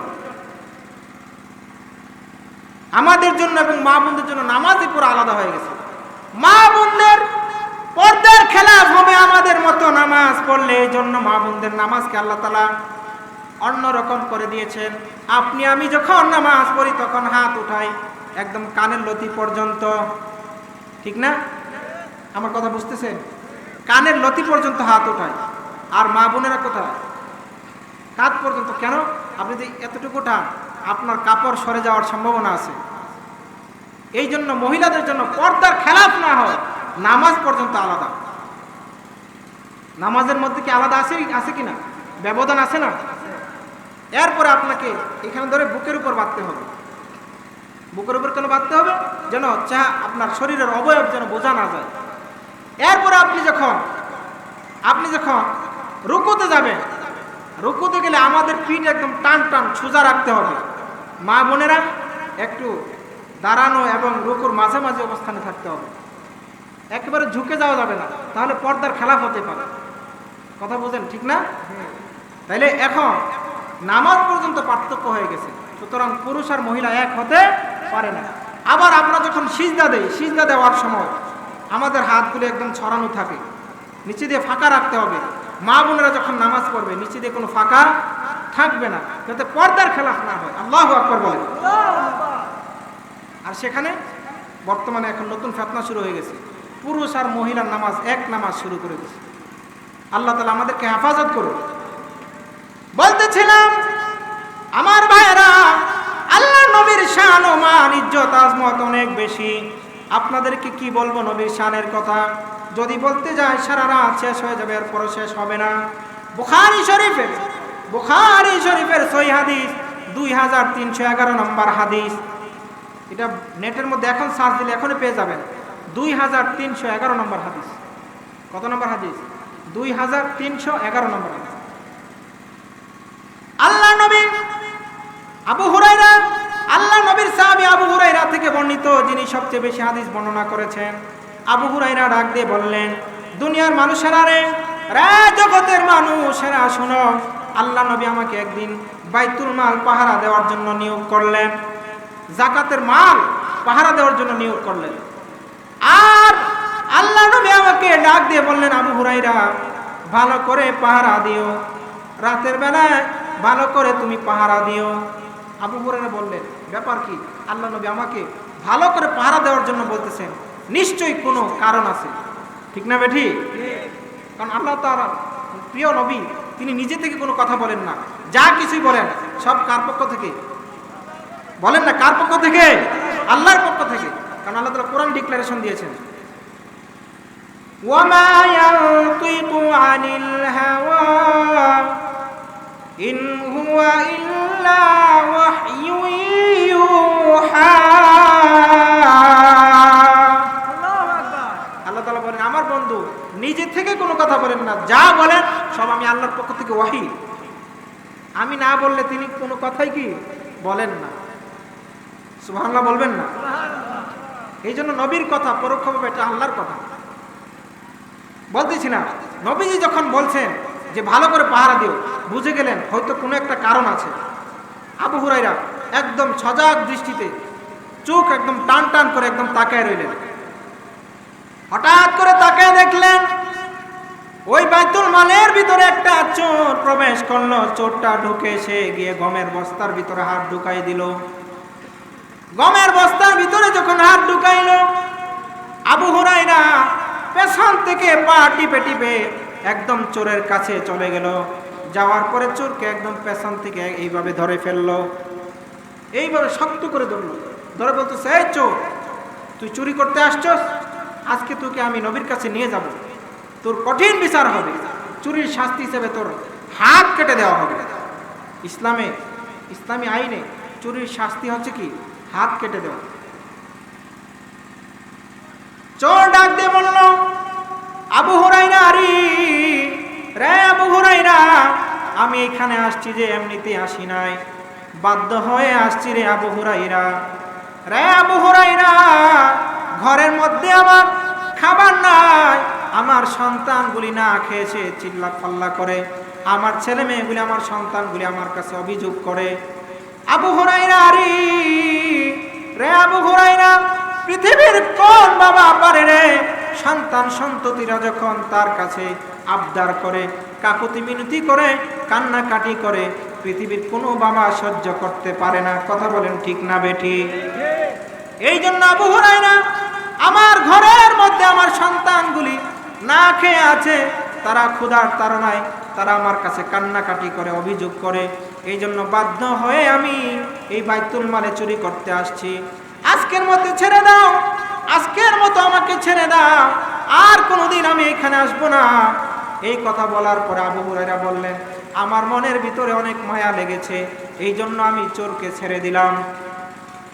আমাদের জন্য এবং মা বোনদের জন্য নামাজই পুরো আলাদা হয়ে গেছে। মা বোনদের পর্দার খেলাফ হবে আমাদের মতো নামাজ পড়লে। এই জন্য মা বোনদের নামাজকে আল্লাহ তাআলা অন্যরকম করে দিয়েছেন। আপনি আমি যখন নামাজ পড়ি তখন হাত উঠাই একদম কানের লতি পর্যন্ত, ঠিক না? আমার কথা বুঝতেছেন? কানের লতি পর্যন্ত হাত উঠাই। আর মা বোনেরা কোথায়? কাঁধ পর্যন্ত। কেন? আপনি যদি এতটুকু উঠান আপনার কাপড় সরে যাওয়ার সম্ভাবনা আছে। এই জন্য মহিলাদের জন্য পর্দার খেলাফ না হয় নামাজ পর্যন্ত আলাদা। নামাজের মধ্যে কি আলাদা আছে কিনা? ব্যবধান আছে না? এরপরে আপনাকে এখানে ধরে বুকের উপর বাঁধতে হবে। বুকের উপর কেন বাঁধতে হবে? যেন আপনার শরীরের অবয়ব যেন বোঝা না যায়। এরপরে আপনি যখন রুকুতে যাবেন, রুকুতে গেলে আমাদের পিঠ একদম টান টান সোজা রাখতে হবে। মা বোনেরা একটু দাঁড়ানো এবং রুকুর মাঝামাঝি অবস্থানে থাকতে হবে। একেবারে ঝুঁকে যাওয়া যাবে না, তাহলে পর্দার খেলাফ হতে পারে। কথা বুঝেন, ঠিক না? তাইলে এখন নামাজ পর্যন্ত পার্থক্য হয়ে গেছে। সুতরাং পুরুষ আর মহিলা এক হতে পারে না। আবার আমরা যখন সিজদা দেই, সিজদা দেওয়ার সময় আমাদের হাতগুলো একদম ছড়ানো থাকে, নিচে দিয়ে ফাঁকা রাখতে হবে। মা বোনেরা যখন নামাজ পড়বে নিচে দিয়ে কোনো ফাঁকা থাকবে না, যাতে পর্দার খেলাফ না হয়। আল্লাহু আকবার বলেন। আর সেখানে বর্তমানে এখন নতুন ফিতনা শুরু হয়ে গেছে। পুরুষ আর মহিলার নামাজ এক নামাজ শুরু করে দিয়েছে। আল্লাহ তাআলা আমাদেরকে হেফাজত করুন। বলতেছিলাম আমার ভাইয়েরা, আল্লাহ নবীর শান ও মান, ইজ্জত, আজমত অনেক বেশি। আপনাদেরকে কি বলবো নবীর শানের কথা? যদি বলতে যাই সারা রাত শেষ হয়ে যাবে, এরপরও শেষ হবে না। বুখারী শরীফের সহিহ হাদিস 2311 নম্বর হাদিস। এটা নেটের মধ্যে এখন সার্চ দিলে এখনই পেয়ে যাবেন। 2311 নম্বর হাদিস। কত নম্বর হাদিস? 2311 নম্বর হাদিস। আল্লাহ নবী আল্লাহ নবীর সাহাবী আবু হুরায়রা থেকে বর্ণিত, যিনি সবচেয়ে বেশি হাদিস বর্ণনা করেছেন। আবু হুরায়রা ডাক দিয়ে বললেন, দুনিয়ার মানুষেরা রে জগতের মানুষেরা শুনো, আল্লাহ নবী আমাকে একদিন বাইতুল মাল পাহারা দেওয়ার জন্য নিয়োগ করলেন। যাকাতের মাল পাহারা দেওয়ার জন্য নিয়োগ করলেন। আর আল্লাহ নবী আমাকে ডাক দিয়ে বললেন, আবু হুরায়রা ভালো করে পাহারা দিও, রাতের বেলায় ভালো করে তুমি পাহারা দিও। আবু হুরায়রা বললেন, ব্যাপার কি? আল্লাহ নবী আমাকে ভালো করে পাহারা দেওয়ার জন্য বলতেছেন, নিশ্চয়ই কোনো কারণ আছে, ঠিক না বেঠি? কারণ আল্লাহ তাআলা প্রিয় নবী, তিনি নিজে থেকে কোনো কথা বলেন না। যা কিছুই বলেন সব কার পক্ষ থেকে বলেন না? কার পক্ষ থেকে? আল্লাহর পক্ষ থেকে। কারণ আল্লাহ তাআলা কোরআন ডিক্লারেশন দিয়েছেন, ওয়ামা ইয়ানতিকু আনিল হাওয়া ইন হুয়া ইল্লা ওয়াহয়ু ইউহা। আল্লাহ তাআলা বলেন, আমার বন্ধু নিজে থেকে কোনো কথা বলেন না, যা বলেন সব আমি আল্লাহর পক্ষ থেকে ওয়াহী। আমি না বললে তিনি কোনো কথাই কি বলেন না। সুবহানাল্লাহ বলবেন না? এই জন্য নবীর কথা পরোক্ষভাবে এটা আল্লাহর কথা। বলতেছিলাম নবীজি যখন বলছেন যে ভালো করে পাহারা দিও, বুঝে গেলেন হয়তো কোনো একটা কারণ আছে। আবু হুরায়রা একদম সজাগ দৃষ্টিতে, চোখ একদম টান টান করে একদম তাকায় রইলেন। হঠাৎ করে তাকায় দেখলেন ওই বাইতুল মালের ভিতরে একটা চোর প্রবেশ করলো। চোরটা ঢুকে এসে গিয়ে গমের বস্তার ভিতরে হাত ঢুকাই দিল। গমের বস্তার ভিতরে যখন হাত ঢুকাইল, আবু হুরায়রা পেছন থেকে পা টিপে টিপে একদম চোরের কাছে চলে গেল। যাওয়ার পরে চোরকে একদম পেছন থেকে এইভাবে ধরে ফেললো, এইভাবে শক্ত করে ধরলো। ধরে বলতেছে, এই চোর, তুই চুরি করতে আসছস, আজকে তোকে আমি নবীর কাছে নিয়ে যাব, তোর কঠিন বিচার হবে। চুরির শাস্তি হিসেবে তোর হাত কেটে দেওয়া হবে। ইসলামী আইনে চুরির শাস্তি হচ্ছে কি? হাত কেটে দেওয়া। চোর ডাক দিয়ে বলল, আবু হুরায়রা, আরে রে আবু হুরায়রা, আমি এখানে আসছি যে এমনিতে আসি নাই, বাধ্য হয়ে আসছি রে আবু হুরায়রা। রে আবু হুরায়রা, ঘরের মধ্যে আমার খাবার নাই, আমার সন্তানগুলি না খেয়েছে, চিল্লা পাল্লা করে, আমার ছেলে মেয়েগুলি, আমার সন্তানগুলি আমার কাছে অভিযোগ করে। আবু হুরায়রা, আরে রে আবু হুরায়রা, পৃথিবীর কোন বাবা পারে রে সন্তান সন্ততিরা যখন তার কাছে আবদার করে, কাকুতি মিনতি করে, কান্নাকাটি করে, পৃথিবীর কোনো বাবা সহ্য করতে পারে না। কথা বলেন ঠিক না বেটি? এই জন্য আবু হুরায়রা, আমার ঘরের মধ্যে আমার সন্তানগুলি না খেয়ে আছে, তারা ক্ষুধার তাড়নায় তারা আমার কাছে কান্নাকাটি করে, অভিযোগ করে, এই জন্য বাধ্য হয়ে আমি এই বাইতুল মালে চুরি করতে আসছি। আজকের মতো ছেড়ে দাও, আজকের মতো আমাকে ছেড়ে দাও, আর কোনোদিন আমি এখানে আসবো না। এই কথা বলার পরে আবু হুরায়রা বললেন, আমার মনের ভিতরে অনেক মায়া লেগেছে, এই জন্য আমি চোরকে ছেড়ে দিলাম।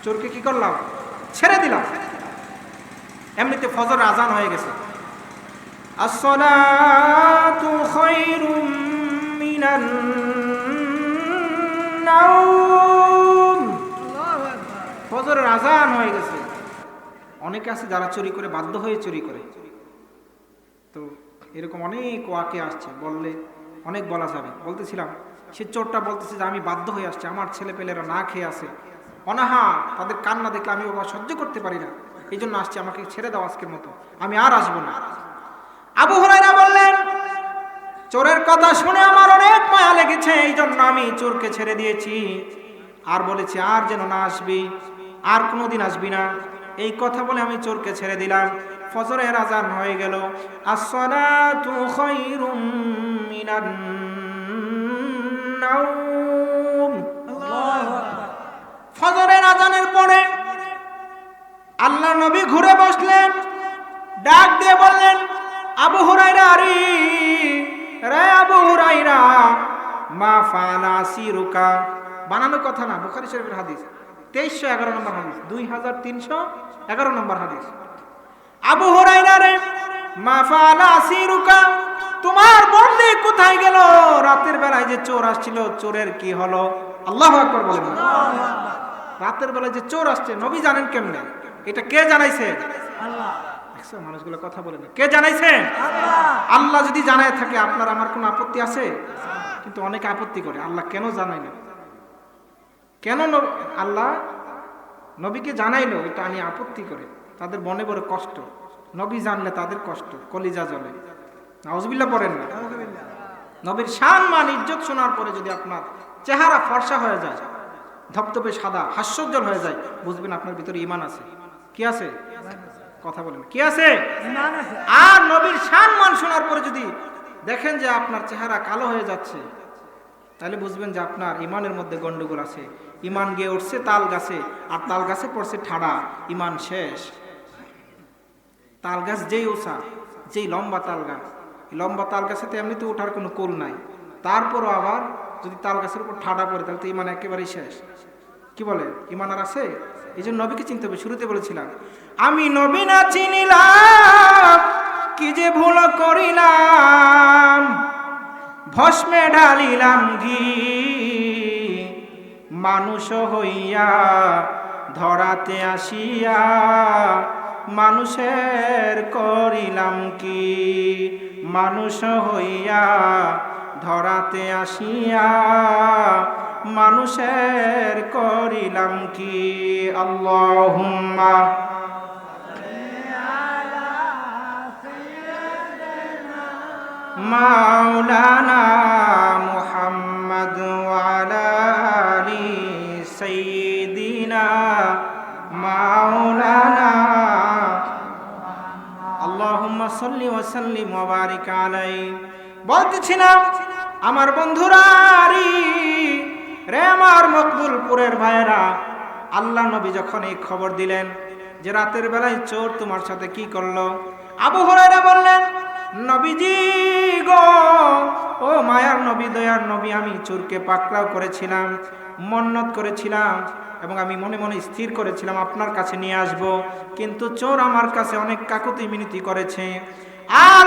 চোরকে কি করলাম? ছেড়ে দিলাম। এমনিতে ফজর আজান হয়ে গেছে। আসসালাতু খায়রুম মিনান নাওম। ফজরের আজান হয়ে গেছে। অনেকে আছে যারা চুরি করে, বাধ্য হয়ে চুরি করে। তো এরকম অনেক ওয়াকে আসছে, বললে অনেক বলা যাবে। বলতেছিলাম, সে চোরটা বলতেছে যে আমি বাধ্য হয়ে আসছি, আমার ছেলে পেলেরা না খেয়ে আছে, অনাহা, তাদের কান্না দেখলে আমি বাবা সহ্য করতে পারি না, এই জন্য আসছি, আমাকে ছেড়ে দাও আজকের মতো, আমি আর আসবো না। আবু হুরায়রা বললেন, চোরের কথা শুনে আমার অনেক মায়া লেগেছে, এই জন্য আমি চোরকে ছেড়ে দিয়েছি, আর বলেছি আর যেন না আসবি, আর কোনোদিন আসবি না। এই কথা বলে আমি চোরকে ছেড়ে দিলাম। ফজরের আজান হয়ে গেল। আসসালাতু খায়রুম মিনান নাওম। ফজরের আজানের পরে আল্লাহ নবী ঘুরে বসলেন, ডাক দিয়ে বললেন, আবু হুরায়রা, আরে রে আবু হুরায়রা, মা ফাআলা আসিরুকা। বানানো কথা না, বুখারী শরীফের হাদিস, 2311 নম্বর হাদিস, 2311 নম্বর হাদিস। আবু হুরায়রা, রে মা ফাআলা আসিরুকা, তোমার বন্দী কোথায় গেল? রাতের বেলায় যে চোর আসছিল, চোরের কি হলো? আল্লাহু আকবার বলেন। রাতের বেলায় যে চোর আসছে, নবী জানেন কেমনে? এটা কে জানাইছে? আল্লাহ। মানুষগুলো কথা বলে না, কে জানাইছে? আল্লাহ যদি জানায় থাকে, আপনার আমার কোনো আপত্তি আছে? কিন্তু অনেকে আপত্তি করে, আল্লাহ কেন জানাই না, কেন আল্লাহ নবীকে জানাইলো, এটা নিয়ে আপত্তি করে, তাদের মনে বড় কষ্ট। নবী জানলে তাদের কষ্ট, কলিজা জ্বলে। নাউজুবিল্লাহ পড়েন না। নবীর শান মান ইজ্জত শোনার পরে যদি আপনার চেহারা ফর্সা হয়ে যায়, ধপধপে সাদা, হাস্যোজ্জ্বল হয়ে যায়, বুঝবেন আপনার ভিতরে ঈমান আছে। কি আছে? কথা বলেন, কি আছে? আর নবীর শান মান শোনার পরে যদি দেখেন যে আপনার চেহারা কালো হয়ে যাচ্ছে, তাহলে বুঝবেন যে আপনার ঈমানের মধ্যে গন্ডগোল আছে। ঈমান গিয়ে উঠছে তাল গাছে, আর তাল গাছে পড়ছে ঠাড়া, ঈমান শেষ। তাল গাছ যেই উঁচা, যেই লম্বা তাল গাছ, লম্বা তাল গাছে তো এমনিতে ওঠার কোনো কোল নাই, তারপরও আবার যদি তাল গাছের উপর ঠাড়া পড়ে, তাহলে তো ঈমান একেবারেই শেষ। কি বলে, ঈমান আর আছে? এই জন্য নবীকে চিনতে হবে। শুরুতে বলেছিলাম, আমি নবী না চিনিলাম, কি যে ভুল করিলাম, ভস্মে ঢালিলাম ঘি, মানুষ হইয়া ধরাতে আসিয়া, মানুষের করিলাম কি, মানুষ হইয়া ধরাতে আসিয়া, মানুষের করিলাম কি। আল্লাহুম্মা মাওলানা মুহাম্মদ ওয়া আলা আলি সাইয়্যিদিনা মাওলানা, আল্লাহুম্মা সাল্লি ওয়া সাল্লিম ওয়া বারিক আলাইহি। বলতেছিলাম, আমার বন্ধুরা রে, আমার মকবুলপুরের ভাইয়েরা, আল্লাহ নবী যখন এই খবর দিলেন যে রাতের বেলায় চোর তোমার সাথে কি করলো, আবু হুরায়রা বললেন, নবীজি গো, ও মায়ার নবী, দয়ার নবী, আমি চোরকে পাকড়াও করেছিলাম, মন্নত করেছিলাম এবং আমি মনে মনে স্থির করেছিলাম আপনার কাছে নিয়ে আসব, কিন্তু চোর আমার কাছে অনেক কাকুতি মিনতি করেছে আর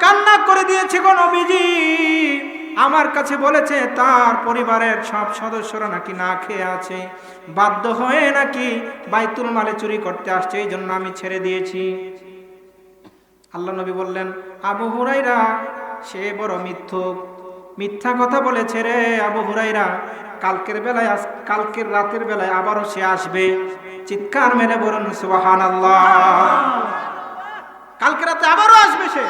কান্না করে দিয়েছে গো নবীজি। আমার কাছে বলেছে তার পরিবারের সব সদস্যরা নাকি না খেয়ে আছে, বাধ্য হয়ে নাকি বাইতুল মালে চুরি করতে আসছে, এই জন্য আমি ছেড়ে দিয়েছি। আল্লাহ নবী বললেন, আবু হুরাইরা সে বড় মিথ্যুক, মিথ্যা কথা বলেছে রে আবু হুরাইরা, কালকের রাতের বেলায় আবারও সে আসবে। চিৎকার মেরে বলুন সুবহানাল্লাহ। কালকে রাতে আবারও আসবে সে।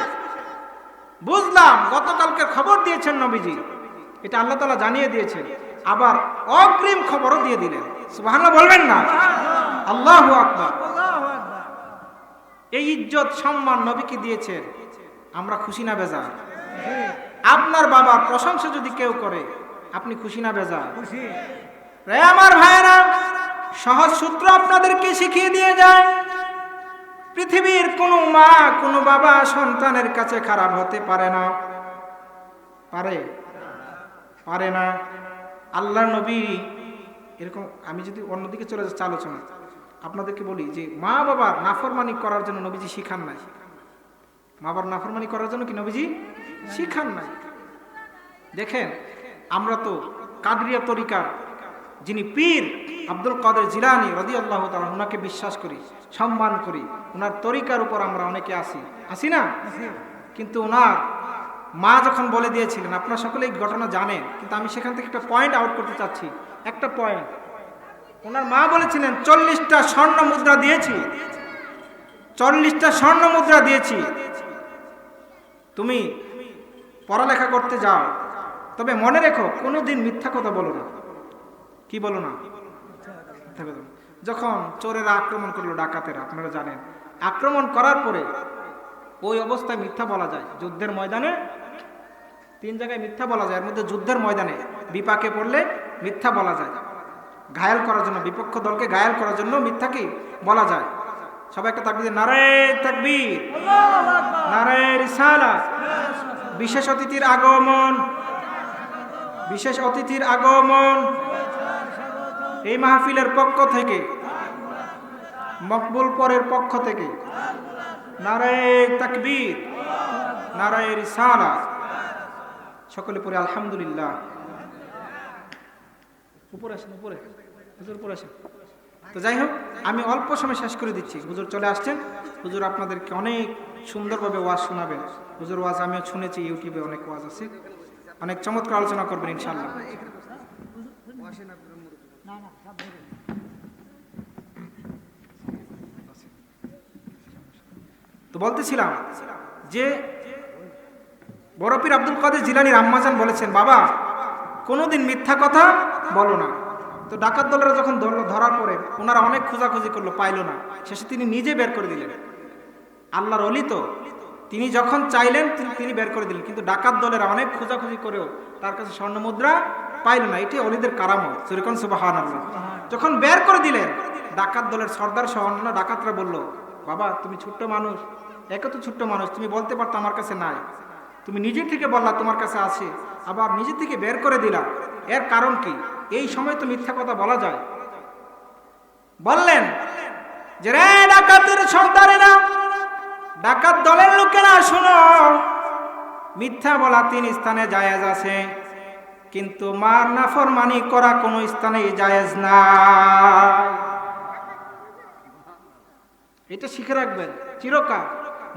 বুঝলাম গতকালকের খবর দিয়েছেন নবীজি, এটা আল্লাহ তাআলা জানিয়ে দিয়েছেন, আবার অগ্রিম খবরও দিয়ে দিলেন। সুবহানাল্লাহ বলবেন না? আল্লাহু আকবার। এই ইজ্জত সম্মান নবীকে দিয়েছেন, আমরা খুশি না বেজার? আপনার বাবার প্রশংসা যদি কেউ করে, আপনি খুশি না বেজার? রে আমার ভাইরা, সহজ সূত্র আপনাদেরকে শিখিয়ে দিয়ে যায়, পৃথিবীর কোনো মা কোনো বাবা সন্তানের কাছে খারাপ হতে পারে না। পারে না। আল্লাহর নবী এরকম, আমি যদি অন্যদিকে চলে যাচ্ছি আলোচনা, আপনাদেরকে বলি যে মা বাবার নাফরমানি করার জন্য নবীজি শিখান নাই। মা বাবার নাফরমানি করার জন্য কি নবীজি শিখান নাই? দেখেন, আমরা তো কাদরিয়া তরিকার যিনি পীর আব্দুল কাদের জিলানী রাদিয়াল্লাহু তাআলা, ওনাকে বিশ্বাস করি, সম্মান করি, ওনার তরিকার উপর আমরা অনেকে আসি না? কিন্তু ওনার মা যখন বলে দিয়েছিলেন, আপনারা সকলে এই ঘটনা জানেন, কিন্তু আমি সেখান থেকে একটা পয়েন্ট আউট করতে চাচ্ছি। একটা পয়েন্ট, ওনার মা বলেছিলেন 40টা স্বর্ণ মুদ্রা দিয়েছি, 40টা স্বর্ণ মুদ্রা দিয়েছি, তুমি পড়ালেখা করতে যাও, তবে মনে রেখো কোনোদিন মিথ্যা কথা বলো না। কি বলো না? যখন চোরেরা আক্রমণ করলো, ডাকাতেরা, আপনারা জানেন, আক্রমণ করার পরে ওই অবস্থায় মিথ্যা বলা যায়। যুদ্ধের ময়দানে 3 জায়গায় মিথ্যা বলা যায়, এর মধ্যে যুদ্ধের ময়দানে বিপাকে পড়লে মিথ্যা বলা যায়, ঘায়াল করার জন্য, বিপক্ষ দলকে ঘায়াল করার জন্য মিথ্যা কি বলা যায়। সবাই একটা তাকবীর, নারে তাকবীর, নারে রিসালাত। বিশেষ অতিথির আগমন, বিশেষ অতিথির আগমন এই মাহফিলের পক্ষ থেকে, মকবুল পরের পক্ষ থেকে নারে তাকবীর, নারে রিসালাত। সকলে পড়ে আলহামদুলিল্লাহ। উপরে আসেন, উপরে হুজুর, উপরে আসেন। তো যাই হোক, আমি অল্প সময় শেষ করে দিচ্ছি। হুজুর চলে আসছেন, হুজুর আপনাদেরকে অনেক সুন্দরভাবে ওয়াজ শোনাবেন। হুজুর ওয়াজ আমিও শুনেছি, ইউটিউবে অনেক ওয়াজ আছে, অনেক চমৎকার আলোচনা করবেন ইনশাআল্লাহ। তো বলতেছিলাম যে বড় পীর আব্দুল কাদের জিলানীর আম্মাজান বলেছেন, বাবা কোনোদিন মিথ্যা কথা বলো না। তো ডাকাত দলেরা যখন ধরার পরে ওনারা অনেক খোঁজাখুঁজি করলো, পাইল না, শেষে তিনি নিজে বের করে দিলেন। আল্লাহর ওলি তো, তিনি যখন চাইলেন তিনি বের করে দিলেন, কিন্তু ডাকাত দলেরা অনেক খোঁজাখুঁজি করেও তার কাছে স্বর্ণ মুদ্রা পাইল না। এটি ওলিদের কারামত। সুবহানাল্লাহ, সুবহানাল্লাহ। যখন বের করে দিলেন, ডাকাত দলের সর্দার সহ অন্য ডাকাতরা বলল, বাবা তুমি ছোট্ট মানুষ, একে তো ছোট্ট মানুষ, তুমি বলতে পারতো আমার কাছে নাই, তুমি নিজে থেকে বললা তোমার কাছে আছে, আবার নিজে থেকে বের করে দিলা, এর কারণ কি? এই সময় তো মিথ্যা কথা বলা যায়। বললেন যে রে ডাকাতের সর্দারেরা, ডাকাত দলের লোকেরা, শোনো, মিথ্যা বলা 3 স্থানে জায়েজ আছে, কিন্তু মার নাফরমানি করা কোনো স্থানেই জায়েজ না। এটা শিখে রাখবেন চিরকাল।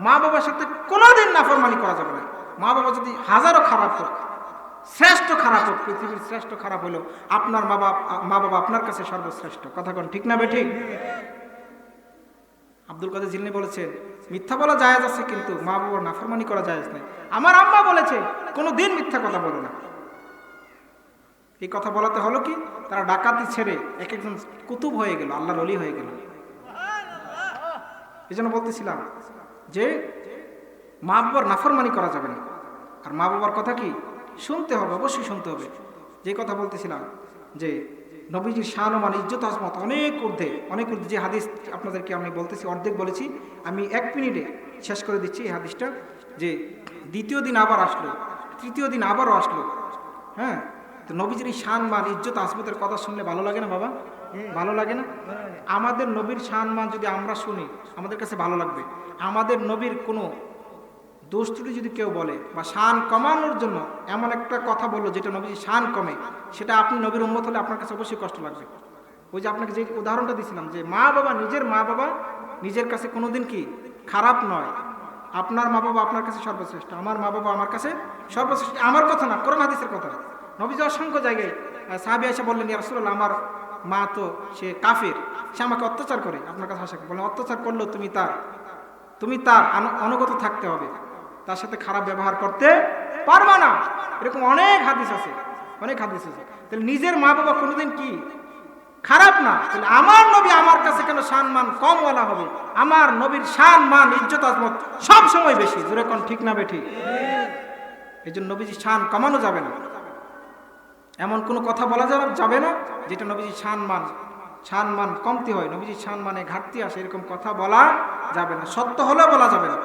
মা বাবার সাথে কোনোদিন নাফরমানি করা যাবে না। মা বাবা যদি হাজারো খারাপ হোক, শ্রেষ্ঠ খারাপ হোক, পৃথিবীর শ্রেষ্ঠ খারাপ হলেও আপনার মা বাবা আপনার কাছে সর্বশ্রেষ্ঠ। কথা কোন ঠিক না বেঠিক? আব্দুল কাদের জিলানী বলেছেন, মিথ্যা বলা জায়েজ আছে, কিন্তু মা বাবার নাফরমানি করা জায়েজ নাই। আমার আম্মা বলেছে কোনোদিন মিথ্যা কথা বলো না। এই কথা বলাতে হলো কি, তারা ডাকাতি ছেড়ে এক একজন কুতুব হয়ে গেল, আল্লাহর ওলি হয়ে গেল। এই জন্য বলতেছিলাম যে মা বাবার নাফরমানি করা যাবে না, আর মা বাবার কথা কি শুনতে হবে, অবশ্যই শুনতে হবে। যে কথা বলতেছিলাম যে নবীজির শান ও মান, ইজ্জত, আজমত অনেক ঊর্ধ্বে, অনেক ঊর্ধ্বে। যে হাদিস আপনাদেরকে আমি বলতেছি, অর্ধেক বলেছি, আমি 1 মিনিটে শেষ করে দিচ্ছি এই হাদিসটা, যে দ্বিতীয় দিন আবার আসলো, তৃতীয় দিন আবারও আসলো। হ্যাঁ, তো নবীজির এই শান মান ইজ্জত আজমতের কথা শুনলে ভালো লাগে না বাবা? ভালো লাগে না? আমাদের নবীর শান মান যদি আমরা শুনি আমাদের কাছে ভালো লাগবে। আমাদের নবীর কোনো দোষ ত্রুটি যদি কেউ বলে বা শান কমানোর জন্য এমন একটা কথা বললো যেটা নবীজির শান কমে, সেটা আপনি নবীর উম্মত হলে আপনার কাছে অবশ্যই কষ্ট লাগবে। ওই যে আপনাকে যে উদাহরণটা দিয়েছিলাম যে মা বাবা নিজের কাছে কোনোদিন কি খারাপ নয়। আপনার মা বাবা আপনার কাছে সর্বশ্রেষ্ঠ, আমার মা বাবা আমার কাছে সর্বশ্রেষ্ঠ। আমার কথা না, কোরআন হাদিসের কথা। নবীজি অসংখ্য জায়গায় সাহাবী এসে বললেন, ইয়া রাসূলুল্লাহ, আমার মা তো সে কাফের, সে আমাকে অত্যাচার করে। আপনার কাছে আসে বলেন, অত্যাচার করলেও তুমি তার অনুগত থাকতে হবে, তার সাথে খারাপ ব্যবহার করতে পারবা না। এরকম অনেক হাদিস আছে। তাহলে নিজের মা বাবা কোনোদিন কি খারাপ না, তাহলে আমার নবী আমার কাছে কেন সম্মান কম বলা হবে? আমার নবীর সম্মান ইজ্জত আজমত সব সময় বেশি। জোরে কোন ঠিক না বেঠি? এই জন্য নবীজি শান কমানো যাবে না, এমন কোনো কথা বলা যাবে না যেটা নবীজি সম্মান কমতি হয়, নবীজি সম্মানে ঘাটতি আসে, এরকম কথা বলা যাবে না। সত্য হলেও বলা যাবে না।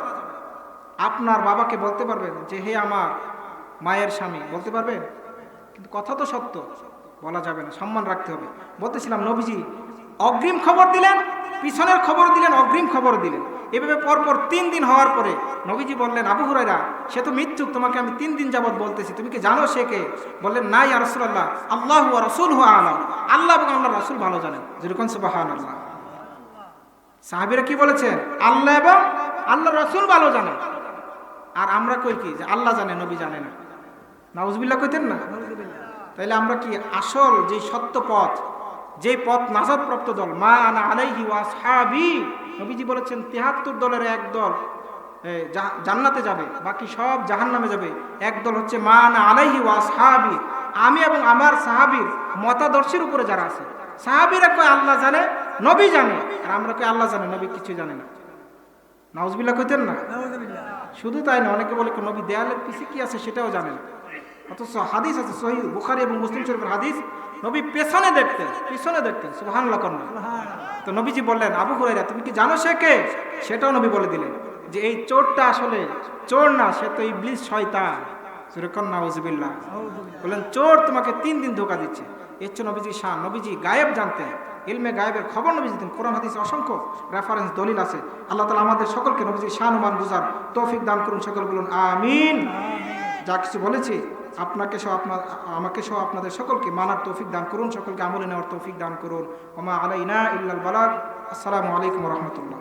আপনার বাবাকে বলতে পারবেন যে হে আমার মায়ের স্বামী, বলতে পারবেন, কিন্তু কথা তো সত্য, বলা যাবে না, সম্মান রাখতে হবে। বলতেছিলাম নবীজি অগ্রিম খবর দিলেন, পিছনের খবর দিলেন, অগ্রিম খবর দিলেন। এভাবে পরপর 3 দিন হওয়ার পরে নবীজি বললেন, আবু হুরায়রা, সে তো মিথ্যুক, তোমাকে আমি 3 দিন যাবত বলতেছি, তুমি কি জানো সে কে? বললেন, না ইয়া রাসূলুল্লাহ, আল্লাহু ওয়া রাসূলুহু আ'লাম, আল্লাহ এবং আল্লাহর রাসূল ভালো জানেন। যেরকম সুবহানাল্লাহ। সাহাবীরা কি বলেছেন? আল্লাহ এবং আল্লাহর রাসূল ভালো জানেন। আর আমরা কই কি যে আল্লাহ জানে, নবী জানে না? নাউজুবিল্লাহ কইতেন না? তাইলে আমরা কি আসল যে সত্য পথ, যে পথ নাজাতপ্রাপ্ত দল, মা আনা আলাইহি ওয়া আসহাবি, নবীজি বলেছেন 73 দলের এক দল জান্নাতে যাবে, বাকি সব জাহান্নামে যাবে। এক দল হচ্ছে মা আনা আলাইহি ওয়া আসহাবি, আমি এবং আমার সাহাবীর মতাদর্শের উপরে যারা আছে। সাহাবীরা কয় আল্লাহ জানে, নবী জানে, আর আমরা কই আল্লাহ জানে, নবী কিছু জানে না। নাউজুবিল্লাহ কইতেন না? শুধু তাই না, অনেকে বলে নবী দেয়ালের পিছে কি আছে সেটাও জানে না। অথচ হাদিস আছে সহিহ বুখারী এবং মুসলিম শরীফের হাদিস, নবী পিছনে দেখতেন সুবহানাল্লাহ কন্যা। তো নবীজি বললেন, আবু হুরায়রা, তুমি কি জানো সে কে? সেটাও নবী বলে দিলেন যে এই চোরটা আসলে চোর না, সে তো ইবলিস, শয়তান। সুরকন নাউজুবিল্লাহ। বললেন চোর তোমাকে 3 দিন ধোঁকা দিচ্ছে। এর চেয়ে নবীজি শান, নবীজি গায়েব জানতেন, ইলমে গায়েবের খবর নবীজি দিতেন। কোরআন হাদিসে অসংখ্য রেফারেন্স দলিল আছে। আল্লাহ তাআলা আমাদের সকলকে নবীজির শান ও মান বুঝার তৌফিক দান করুন। সকল বলুন আমিন। যা কিছু বলেছি আপনাকে সহ আমাকে সহ আপনাদের সকলকে মানার তৌফিক দান করুন, সকলকে আমলে নেওয়ার তৌফিক দান করুন। ওমা আলাইনা ইল্লাল বালাগ। আসসালামু আলাইকুম ওয়া রাহমাতুল্লাহ।